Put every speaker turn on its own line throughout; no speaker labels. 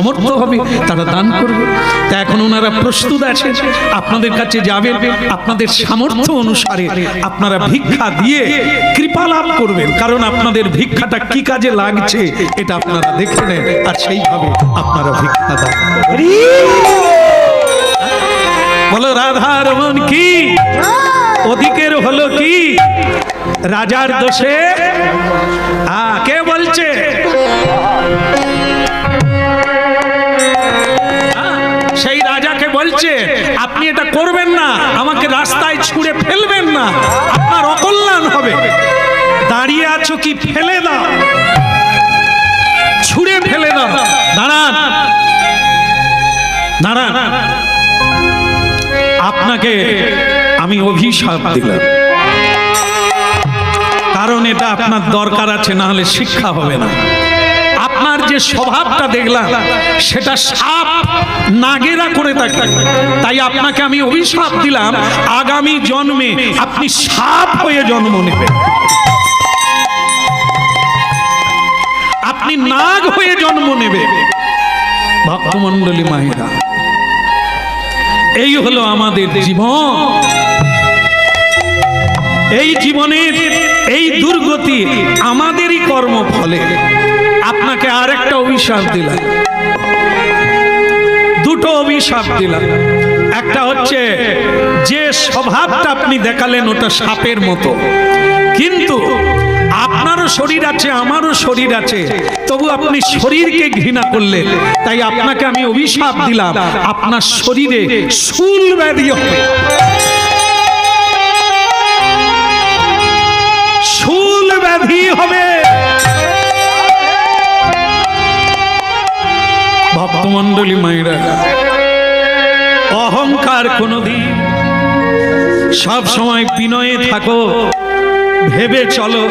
সামর্থ্য হবে তারা দান করবে। তা এখন ওনারা প্রস্তুত আছেন, আপনাদের কাছে যাবেন, আপনাদের সামর্থ্য অনুসারে আপনারা ভিক্ষা দিয়ে কৃপা লাভ করবেন, কারণ আপনাদের ভিক্ষাটা কি কাজে লাগছে এটা আপনারা দেখে নেন, আর সেইভাবে আপনারা ভিক্ষা দান বলো। রাধা রমন কি ওদিকের হলো কি রাজার দোষে? কে বলছে? সেই রাজাকে বলছে আপনি এটা করবেন না, আমাকে রাস্তায় ছুঁড়ে ফেলবেন না, আপনার অকল্যাণ হবে। দাঁড়িয়ে আছো কি? ফেলে দাও, ছুঁড়ে ফেলে দাও। দাঁড়ান দাঁড়ান, আপনাকে আমি অভিশাপ দিলাম, কারণ এটা আপনার দরকার আছে, না হলে শিক্ষা হবে না। আপনার যে স্বভাবটা দেখলাম সেটা সাপ নাগেরা করে থাকে, তাই আপনাকে আমি অভিশাপ দিলাম, আগামী জন্মে আপনি সাপ হয়ে জন্ম নেবেন, আপনি নাগ হয়ে জন্ম নেবেন। ভক্তমণ্ডলী মায়েরা, এই হলো আমাদের জীবন। এই জীবনের এই দুর্গতি আমাদেরই কর্ম ফলে। আপনাকে আরেকটা অভিশাপ দিলাম, দুটো অভিশাপ দিলাম। একটা হচ্ছে যে স্বভাবটা আপনি দেখালেন ওটা সাপের মতো, কিন্তু আপনারও শরীর আছে আমারও শরীর আছে, তবু আপনি শরীরকে ঘৃণা করলেন, তাই আপনাকে আমি অভিশাপ দিলাম আপনার শরীরে শূল ব্যাধি হবে, শূল ব্যাধি হবে। ভক্তমণ্ডলী মায়েরা, অহংকার কোনদিন, সব সময় বিনয়ে থাকো, ভেবে চলো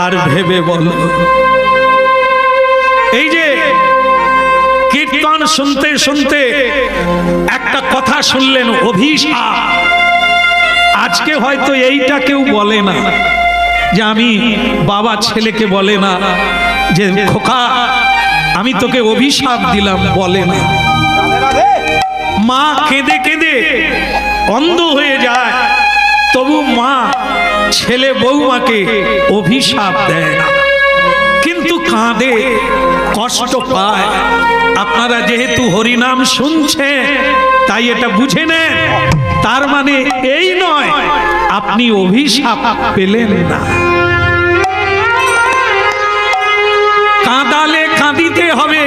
আর ভেবে বলো। এই যে কীর্তন শুনতে শুনতে একটা কথা শুনলেন, অভিশাপ। আজকে হয়তো এইটা কেউ বলে না, যে আমি বাবা ছেলেকে বলে না যে খোকা আমি তোকে অভিশাপ দিলাম, বলে না। মা কেঁদে কেঁদে অন্ধ হয়ে যায়, তবু মা ছেলে বৌমাকে অভিশাপ দেয় না, কিন্তু কাঁদে, কষ্ট পায়। আপনারা যেহেতু হরিনাম শুনছেন তাই এটা বুঝে নেন, তার মানে এই নয় আপনি অভিশাপ পেলেন না। কাঁদালে কাঁদিতে হবে,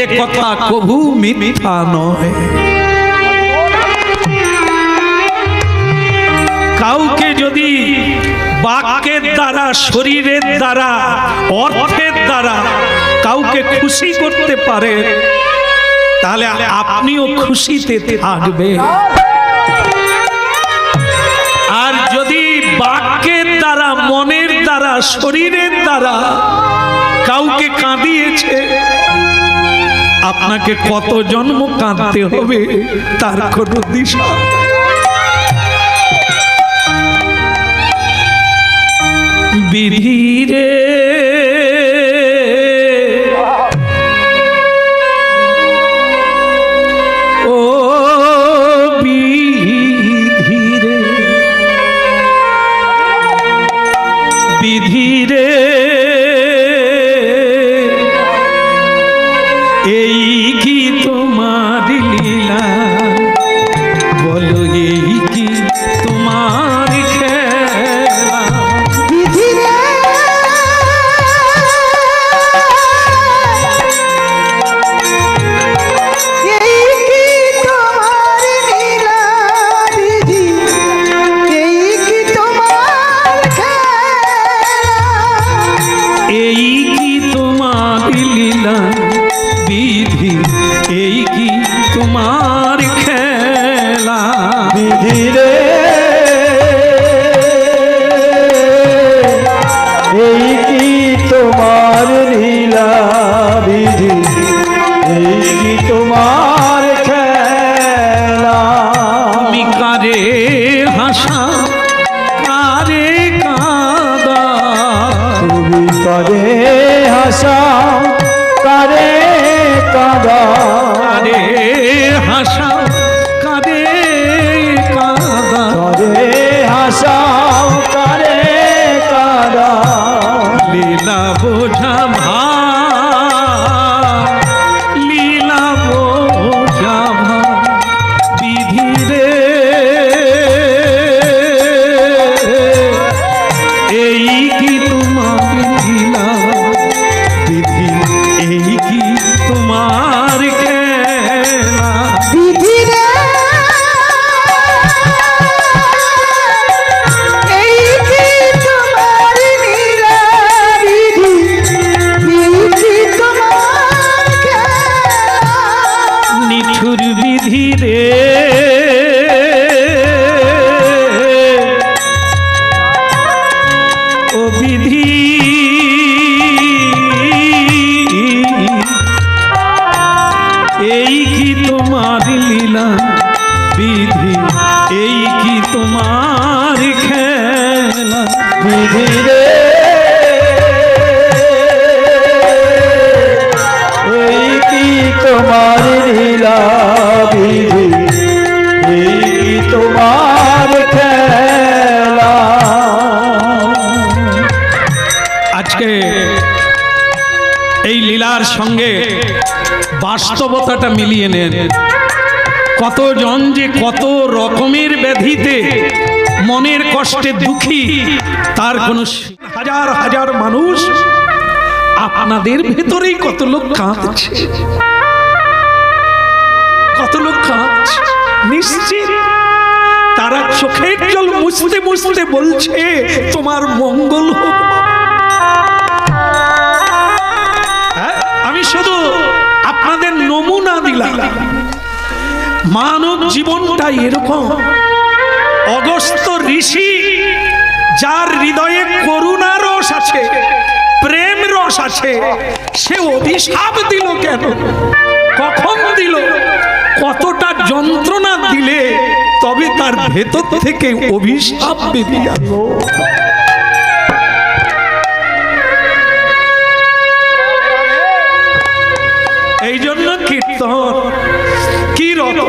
এ কথা কভু মিথ্যা নয়। কাউকে যদি বাক্যের দ্বারা, শরীরের দ্বারা, অর্থের দ্বারা কাউকে খুশি করতে পারে, তাহলে আপনিও খুশিতে থাকবে। আর যদি বাক্যের দ্বারা, মনের দ্বারা, শরীরের দ্বারা কাউকে কাঁদিয়েছে, আপনাকে কত জন্ম কাঁদতে হবে তার কোনো দিশা। বিধিরে ও বিধিরে, বিধিরে এই কি তোমার লীলা, বলো এই কি তোমার খেলা। দুর্বিধি রে ও বিধি এই কি তোমার লীলা বিধি এই কি তোমার খেলা
বিধি রে এই কি তোমার লীলা বিধি এই কি তোমার খেলা।
আজকে এই লীলার সঙ্গে বাস্তবতাটা মিলিয়ে নেন। কতজন যে কত রকমের ব্যাধিতে মনের কষ্টে দুঃখী, তার কোনো হাজার হাজার মানুষ আপনাদের ভেতরেই কত লোক কাঁদছে, কত লোক কাঁদছে নিশ্চিত তারা চোখের জল মুছতে মুছতে বলছে তোমার মঙ্গল হোক। আমি শুধু আপনাদের নমুনা দিলাম। মানব জীবনটা এরকম। অগস্ত্য ঋষি, যার হৃদয়ে করুণা রস আছে, প্রেম রস আছে, সে অভিশাপ দিল কেন? কখন দিল? কতটা যন্ত্রণা দিলে তবে তার ভেতর থেকে অভিশাপ বেরিয়ে আসলো? এই জন্য কীর্তন কি রত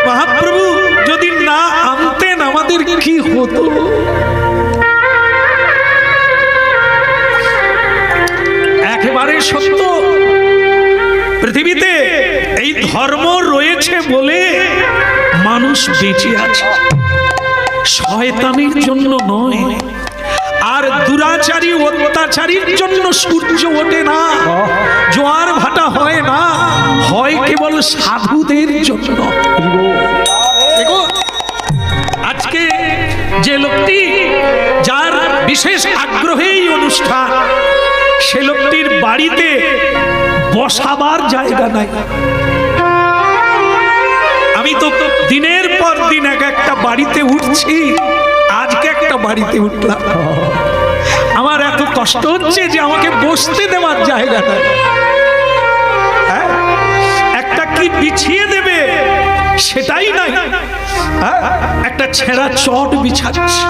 মহাপ্রভু যদি না আনতেন আমাদের কি হতো? একেবারে সত্য। পৃথিবীতে এই ধর্ম রয়েছে বলে মানুষ বেঁচে আছে, শয়তানির জন্য নয়। আর দুরাচারী অত্যাচারীর জন্য সূর্য ওঠে না, জোয়ার ভাটা হয় না, হয় কেবল সাধুদের জন্য। আজকে যে লোকটি, যার বিশেষ আগ্রহে এই অনুষ্ঠান, সে লোকটির বাড়িতে বসাবার জায়গা নাই। আমি তো দিনের পর দিন এক একটা বাড়িতে উঠছি, আজকে একটা বাড়িতে উঠলাম। আমার এত কষ্ট হচ্ছে যে আমাকে বসতে দেওয়ার জায়গা নাই। একটা কি বিছিয়ে দেবে সেটাই নাই, একটা ছেঁড়া চট বিছাচ্ছে।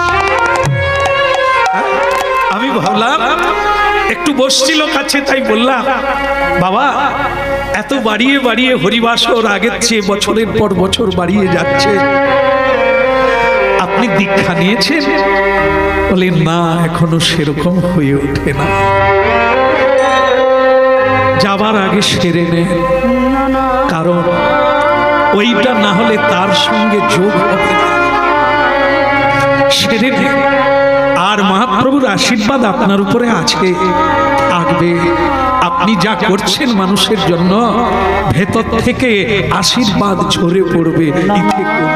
আমি ভাবলাম একটু বসছিল কাছে, তাই বললাম বাবা এত বাড়িয়ে বাড়িয়ে হরিবাসর আগের চেয়ে বছরের পর বছর বাড়িয়ে যাচ্ছে, আপনি দীক্ষা নিয়েছেন? বলে না, এখনো সেরকম হয়ে ওঠে না। যাবার আগে সেরে নেন, কারণ ওইটা না হলে তার সঙ্গে যোগ হবে না। সেরে নেন। আর মহাপ্রভুর আশীর্বাদ আপনার উপরে আছে, থাকবে। আপনি যা করছেন মানুষের জন্য, ভেতর থেকে আশীর্বাদ ঝরে পড়বে। ইথে কোন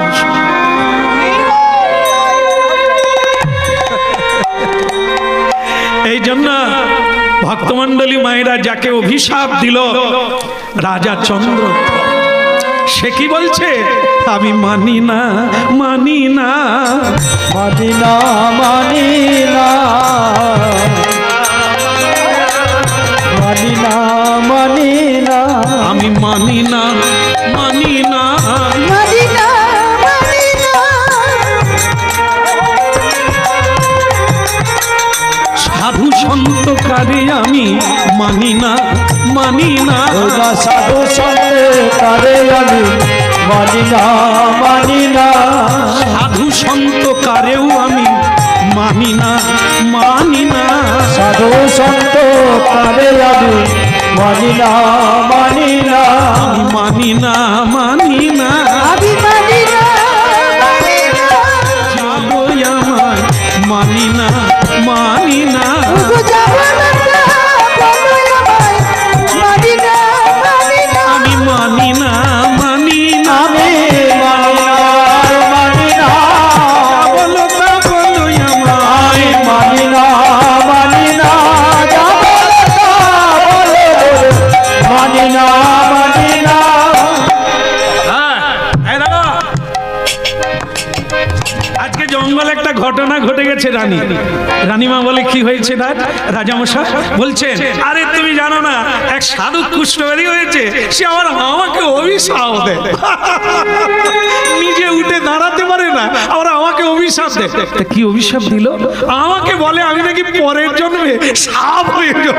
এই জন্য ভক্তমণ্ডলী মায়েরা যাকে অভিশাপ দিল রাজা চন্দ্র, সে কি বলছে? আমি মানি না, মানি না,
মানি না, মানি না, মানি না, মানি না,
আমি মানি না, মানি না,
মানি না, মানি না।
সাধু সন্ত কারে আমি মানি না, মানি না,
সাধু সন্তে কারে আমি মানি না, মানি না,
সাধু সন্ত কারেও আমি মানি না, মানি না,
সাধু সন্ত কারে আমি মানি না, মানি না,
আমি মানি না, মানি না,
আমি মানি না, মানি না।
যাবো আমায় মানি না, মানি না,
ওগো জগন্নাথ, বলো আমায়, মানি না, মানি না।
আমি মানি না, মানি না,
আমি মানি না, মানি না,
বলো তা বলো আমায়,
আমি মানি না, মানি না, যা বলো তা বলো, মানি না, মানি না,
রানী। রানীমা বলে কি হয়েছে রাজামশাই? বলছেন আরে তুমি জানো না এক সাধু কুষ্ঠবেদী হয়েছে, সে আবার আমাকে অভিশাপ দেয়। নিজে উঠে দাঁড়াতে পারে না, আবার আমাকে অভিশাপ দেয়। তা কি অভিশাপ দিল? আমাকে বলে আমি নাকি পরের জন্মে সাপ হয়ে যাব।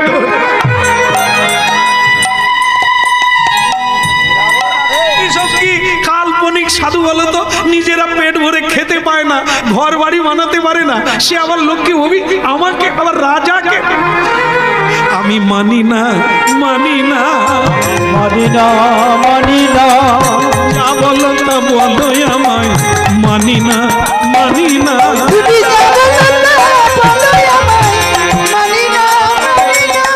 এসব কি কাল্পনিক সাধু বলো তো? নিজেরা পেট ভরে খেতে পায় না, ঘর বাড়ি বানাতে পারে না, সে আবার লোককে আমাকে আবার রাজাকে। আমি মানি না, মানি না,
মানি না, মানি না,
যা বলো তা বলো আমায়, মানি না, মানি না।
তুমি যা বলো তা বলো আমায়, মানি না, মানি না।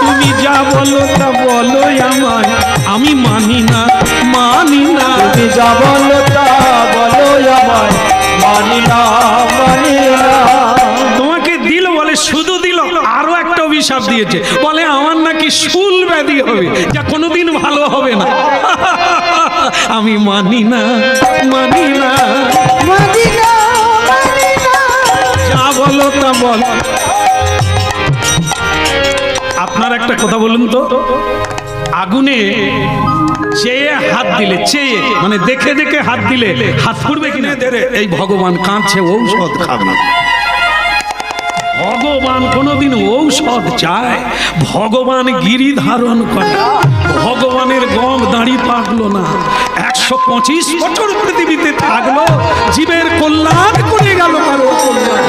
তুমি যা বলো তা বলো আমায়, আমি মানি না, মানি না।
তুমি যা বলো তা বলো আমায়, মানি না, মানি না।
তোমাকে দিল বলে শুধু দিল, আরো একটা অভিশাপ দিয়েছে, বলে আমার নাকি শুল ব্যাধি হবে, যা কোনোদিন ভালো হবে না। আমি মানি না, মানি না,
মানি না, মানি না।
যা বলো তা বলো। আপনার একটা কথা বলুন তো, আগুনে চেয়ে হাত দিলে, চেয়ে মানে দেখে দেখে হাত দিলে হাত পুড়বে কিনা? এই ভগবান কাঁদছে, ঔষধ খাবে। ভগবান কোনোদিন ঔষধ চায়? ভগবান গিরি ধারণ করে, ভগবানের গম দাঁড়ি পাকলো না, 125 বছর পৃথিবীতে থাকলো, জীবের কল্যাণ করে গেল। কারো কল্যাণ।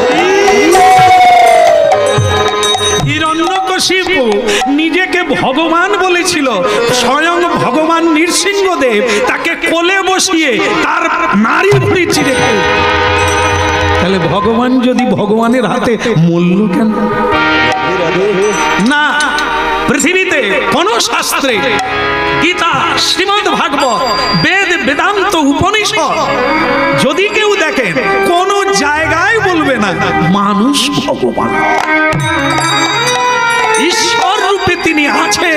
হিরণ্যকশিপু নিজেকে ভগবান বলেছিল, স্বয়ং ভগবান নৃসিংহদেব তাকে কোলে বসিয়ে তার নারী ভুঁড়ি চিরে খেল। তাহলে ভগবান যদি ভগবানের হাতে মূল্য কেন? না, পৃথিবীতে কোন শাস্ত্রে, গীতা, শ্রীমদ্ ভাগবত, বেদ, বেদান্ত, উপনিষদ যদি কেউ দেখেন কোন জায়গায় বলবে না মানুষ ভগবান। ঈশ্বর রূপে তিনি আছে,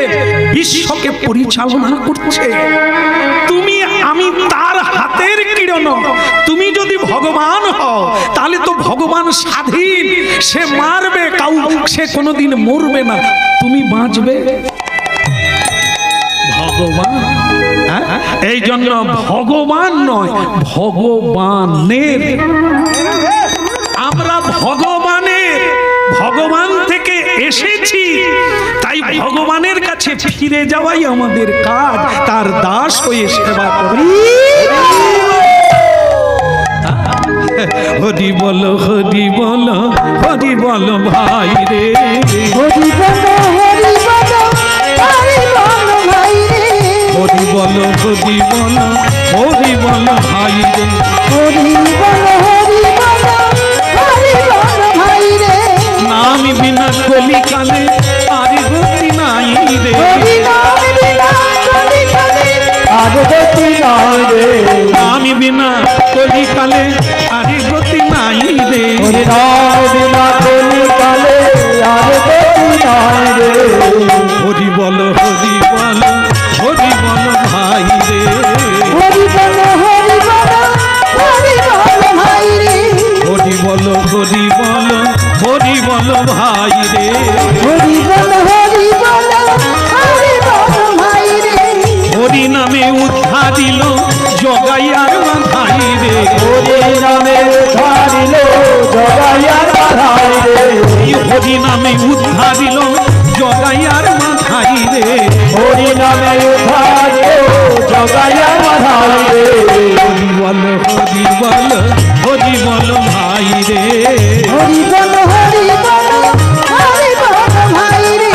বিশ্বকে পরিচালনা করছে। তুমি আমি তার হাতের কিরণ। তুমি যদি ভগবান হও তাহলে তো ভগবান স্বাধীন, সে মারবে কাউ, সে কোনোদিন মরবে না, তুমি বাঁচবে। ভগবান, এই জন্য ভগবান নয়, ভগবানের। আমরা ভগবানের, ভগবান থেকে এসেছি, তাই ভগবানের কাছে ফিরে যাওয়াই আমাদের কাজ, তার দাস হয়ে সেবা করি। হরি বলো, হরি বলো, হরি বলো ভাই রে,
হরি বলো, হরি বলো, হরি বলো ভাই রে।
হরি বলো, হরি বলো, হরি বলো ভাই রে,
হরি বলো, হরি বলো, হরি বলো ভাই রে।
নাম বিনা কলিকালে আর গতি নাই রে,
হরি নাম বিনা কলিকালে
আর গতি নাই রে,
নাম বিনা কলিকালে আর গতি নাই রে।
হরি নাম বিনা কলিকালে আর গতি নাই রে।
হরি বলো, হরি বলো, হরি বলো ভাই রে,
হরি বলো, হরি বলো, হরি বলো ভাই রে।
হরি বলো, হরি বলো, হরি বলো ভাই রে।
হরি বলো, হরি বলো, হরি বলো ভাই রে।
হরি নামে উদ্ধার দিল জগাই আর বাঁধাই রে,
হরি নামে ধারিল জগাইয়ার বাধাই রে,
হরি নামে উদ্ধার দিল জগাই আর বাঁধাই রে।
হরি নামে ধারিল জগাইয়ার বাধাই রে।
হরি বলো, হরি বলো, হরি বলো ভাই রে,
হরি বলো, হরি বলো, হরি বলো ভাই রে।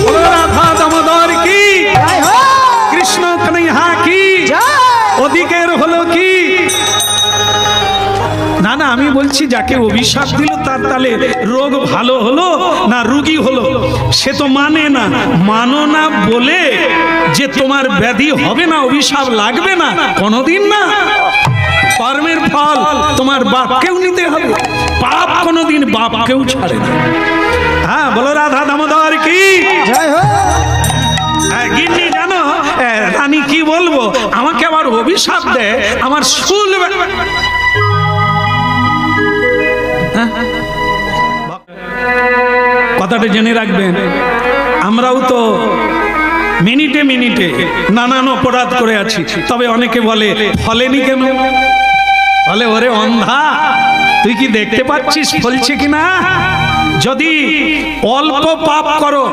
বলো রাধা দামোদর কি,
জয় হোক,
কৃষ্ণ কনৈয়া কি,
জয়।
ওদিকের হলো কি? না না, আমি বলছি যাকে অভিশাপ দিল তার তাহলে রোগ ভালো হলো না রোগী হলো? সে তো মানে না। মানো না বলে যে তোমার ব্যাধি হবে না, অভিশাপ লাগবে না কোনোদিন না। কর্মের ফল তোমার বাপকেও নিতে হবে, পাপ কোনোদিন বাপকেও ছাড়ে না। হ্যাঁ, বলো রাধা দামোদর কি।
জয় হোক।
গিন্নি জানো রানী কি বলবো, আমাকে আবার অভিশাপ দেয়, আমার শুল কথাটা জেনে রাখবেন, আমরাও তো মিনিটে মিনিটে নানান অপরাধ করে আছি। তবে অনেকে বলে ফলেনি কেন? বলে ওরে অন্ধা, তুই কি দেখতে পাচ্ছিস ফলছে কিনা? যদি অল্প পাপ করো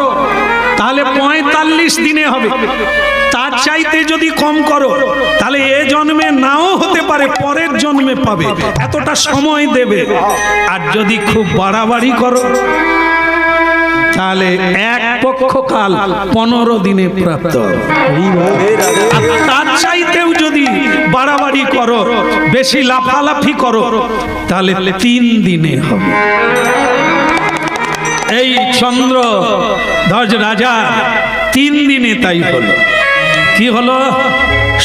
তাহলে 45 দিনে হবে, তার চাইতে যদি কম করো তাহলে এ জন্মে নাও হতে পারে, পরের জন্মে পাবে, এতটা সময় দেবে। আর যদি খুব বাড়াবাড়ি করো তাহলে এক পক্ষকাল 15 দিনে প্রাপ্ত হবে। আর তার চাইতেও যদি বাড়াবাড়ি করো, বেশি লাফালাফি করো, তাহলে 3 দিনে হবে। এই চন্দ্র ধ্বজ রাজা 3 দিনে তাই হলো। কি হলো?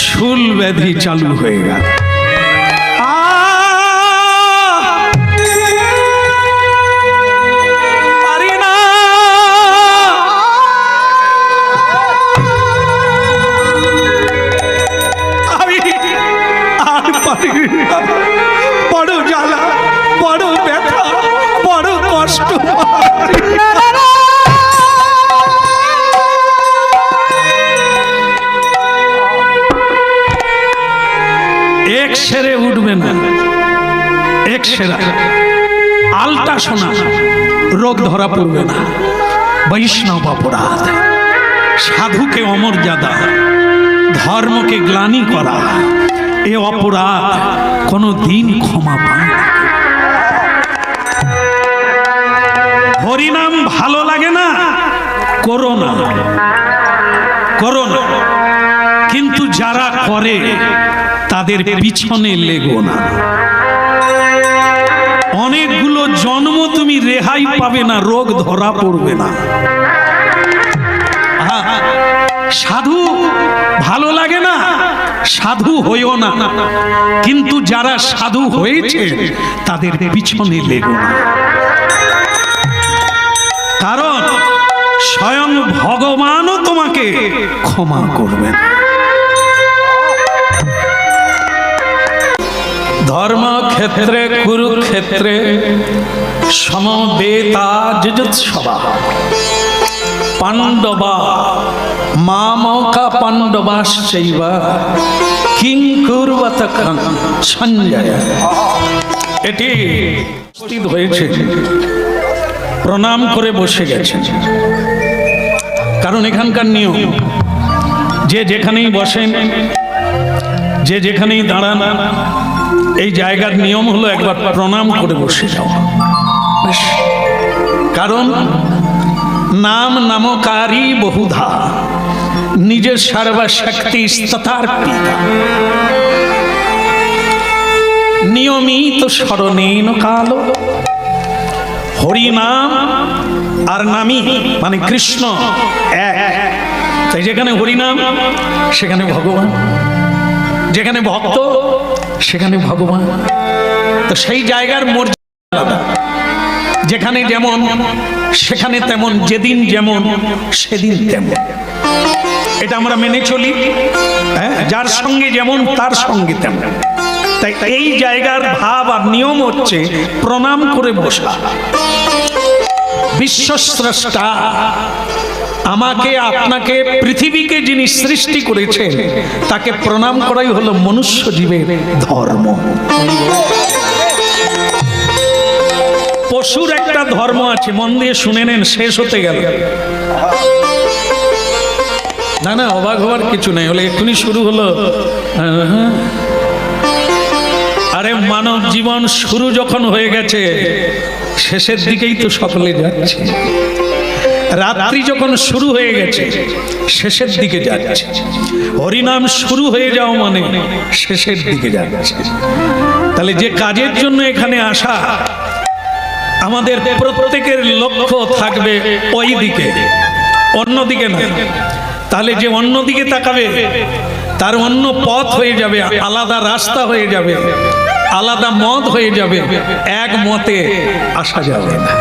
শুল ব্যাধি চালু হয়ে গেল। বড় জ্বালা, বড় ব্যথা, বড় কষ্ট। এক সেরে উঠবে না, এক সেরা আলটা শোনা, রোগ ধরা পড়বে না। বৈষ্ণব অপরাধ, সাধুকে অমর্যাদা, ধর্মকে গ্লানি করা, এ অপরাধ কোনো দিন ক্ষমা পায় না। হরিনাম ভালো লাগে না? করো না, করো না, কিন্তু যারা করে তাদের পিছনে লেগো না। অনেকগুলো জন্ম তুমি রেহাই পাবে না, রোগ ধরা পড়বে না। সাধু ভালো লাগে না? সাধু হইও না, কিন্তু যারা সাধু হয়েছে তাদের পিছনে লেগো না। কারণ স্বয়ং ভগবানও তোমাকে ক্ষমা করবেন। ধর্মক্ষেত্রে কুরুক্ষেত্রে সমবেতা যুজুৎসবা পাণ্ডবা মামকা পাণ্ডবাশ্চৈব কিং কুর্বত সঞ্জয়। এটি উপস্থিত হয়েছে, প্রণাম করে বসে গেছেন। কারণ এখানকার নিয়ম, যে যেখানেই বসেন, যে যেখানেই দাঁড়ান, এই জায়গার নিয়ম হলো একবার প্রণাম করে বসে যাওয়া। কারণ নাম নামকারী বহুধা নিজের সর্বশক্তি স্ততার্পিতা নিয়মিত স্মরণেন কাল। হরিনাম আর নামী মানে কৃষ্ণ এক। তাই যেখানে হরিনাম সেখানে ভগবান, যেখানে ভক্ত সেখানে ভগবান। তো সেই জায়গার মর্যাদা, যেখানে যেমন সেখানে তেমন, যেদিন যেমন সেদিন তেমন, এটা আমরা মেনে চলি। যার সঙ্গে যেমন তার সঙ্গে তেমন। তাই এই জায়গার ভাব আর নিয়ম হচ্ছে প্রণাম করে বসা। বিশ্বস্রষ্টা আমাকে আপনাকে পৃথিবীকে যিনি সৃষ্টি করেছেন তাকে প্রণাম করাই হলো মনুষ্য জীবের ধর্ম। পশুর একটা ধর্ম আছে, মন দিয়ে শুনে নেন, শেষ হতে গেল। না না, অবাক হওয়ার কিছু নেই, হলে এক্ষুনি শুরু হলো। আরে মানব জীবন শুরু যখন হয়ে গেছে, শেষের দিকেই তো সকলে যাচ্ছে। রাত্রি যখন শুরু হয়ে গেছে, শেষের দিকে যাচ্ছে। হরিনাম শুরু হয়ে যাও মানে শেষের দিকে যাচ্ছে। তাহলে যে কাজের জন্য এখানে আসা, আমাদের প্রত্যেকের লক্ষ্য থাকবে ওই দিকে, অন্যদিকে না। তাহলে যে অন্যদিকে তাকাবে তার অন্য পথ হয়ে যাবে, আলাদা রাস্তা হয়ে যাবে, আলাদা মত হয়ে যাবে, এক মতে আসা যাবে না।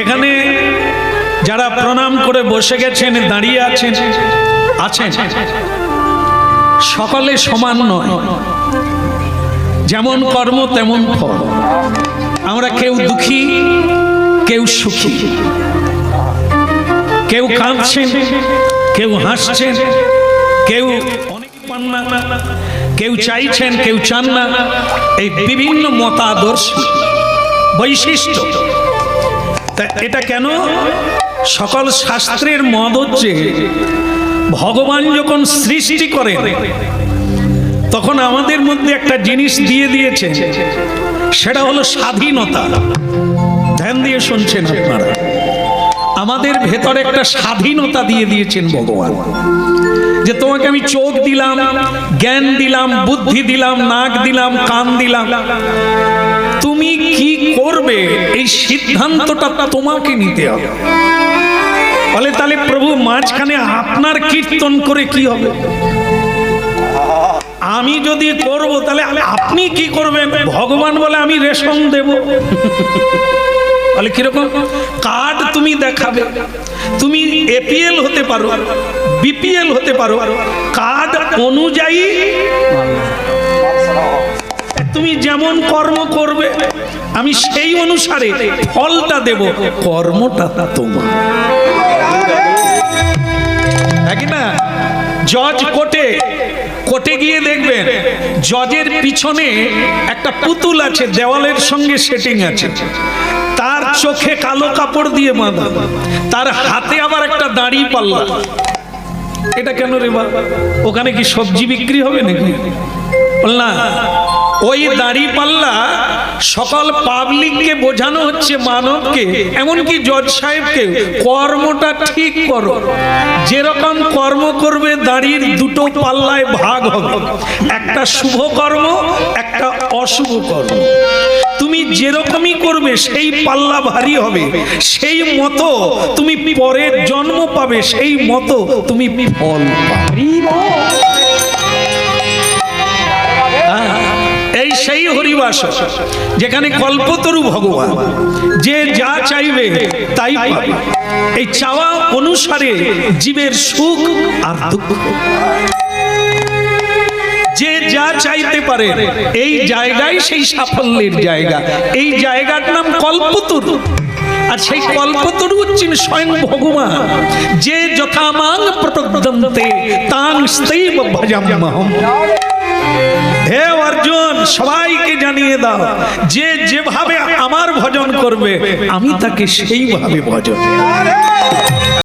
এখানে যারা প্রণাম করে বসে গেছেন, দাঁড়িয়ে আছেন, সকলে সমান নয়। যেমন কর্ম তেমন ফল। আমরা কেউ দুঃখী, কেউ সুখী, কেউ কাঁদছেন, কেউ হাসছেন, কেউ অনেক পান না, কেউ চাইছেন, কেউ চান না। এই বিভিন্ন মতাদর্শ বৈশিষ্ট্য। তা এটা কেন? সকল শাস্ত্রের মত হচ্ছে ভগবান যখন সৃষ্টি করেন তখন আমাদের মধ্যে একটা জিনিস দিয়ে দিয়েছে, সেটা হলো স্বাধীনতা। ধ্যান দিয়ে শুনছেন আপনারা, আমাদের ভেতরে একটা স্বাধীনতা দিয়ে দিয়েছেন ভগবান, যে তোমাকে আমি চোখ দিলাম, জ্ঞান দিলাম, বুদ্ধি দিলাম, নাক দিলাম, কান দিলাম, তুমি কি করবে এই সিদ্ধান্তটা তোমাকে নিতে হবে। বলে তাহলে প্রভু মাঝখানে আপনার কীর্তন করে কি হবে? আমি যদি করব তাহলে আপনি কি করবেন? ভগবান বলে আমি রেশন দেব। বলে কিরকম? কার্ড তুমি দেখাবে, তুমি এপিএল হতে পারো, বিপিএল হতে পারো, কার্ড অনুযায়ী তুমি যেমন কর্ম করবে আমি সেই অনুসারে ফলটা দেব, কর্মটা তোমার। না জজ কোর্টে গিয়ে দেখবেন জজের পিছনে একটা পুতুল আছে, দেওয়ালের সঙ্গে সেটিং আছে, তার চোখে কালো কাপড় দিয়ে বাঁধা, তার হাতে আবার একটা দাড়ি পাল্লা। এটা কেন রে বাবা? ওখানে কি সবজি বিক্রি হবে নাকি? বল না, ওই দাড়ি পাল্লা সকল পাবলিককে বোঝানো হচ্ছে, মানবকে, এমনকি জজ সাহেবকে, কর্মটা ঠিক করো। যেরকম কর্ম করবে দাড়ির দুটো পাল্লায় ভাগ হবে, একটা শুভ কর্ম, একটা অশুভ কর্ম। তুমি যেরকমই করবে সেই পাল্লা ভারী হবে, সেই মতো তুমি পরের জন্ম পাবে, সেই মতো তুমি ফল পাবে। এই সেই হরিবাস যেখানে কল্পতরু ভগবান, যে যা চাইবে তাই পাবে। এই চাওয়া অনুসারে জীবের সুখ আর দুঃখ, যে যা চাইতে পারে এই জায়গায় সেই সাফল্যের জায়গা। এই জায়গার নাম কল্পতরু। আর সেই কল্পতরু হচ্ছেন স্বয়ং ভগবান, যে যথা মাং প্রপদ্যন্তে তাং স্তৈব ভজাম্যহম। হে অর্জুন, সবাইকে জানিয়ে দাও, যে যেভাবে আমার ভজন করবে আমি তাকে সেইভাবে ভজন।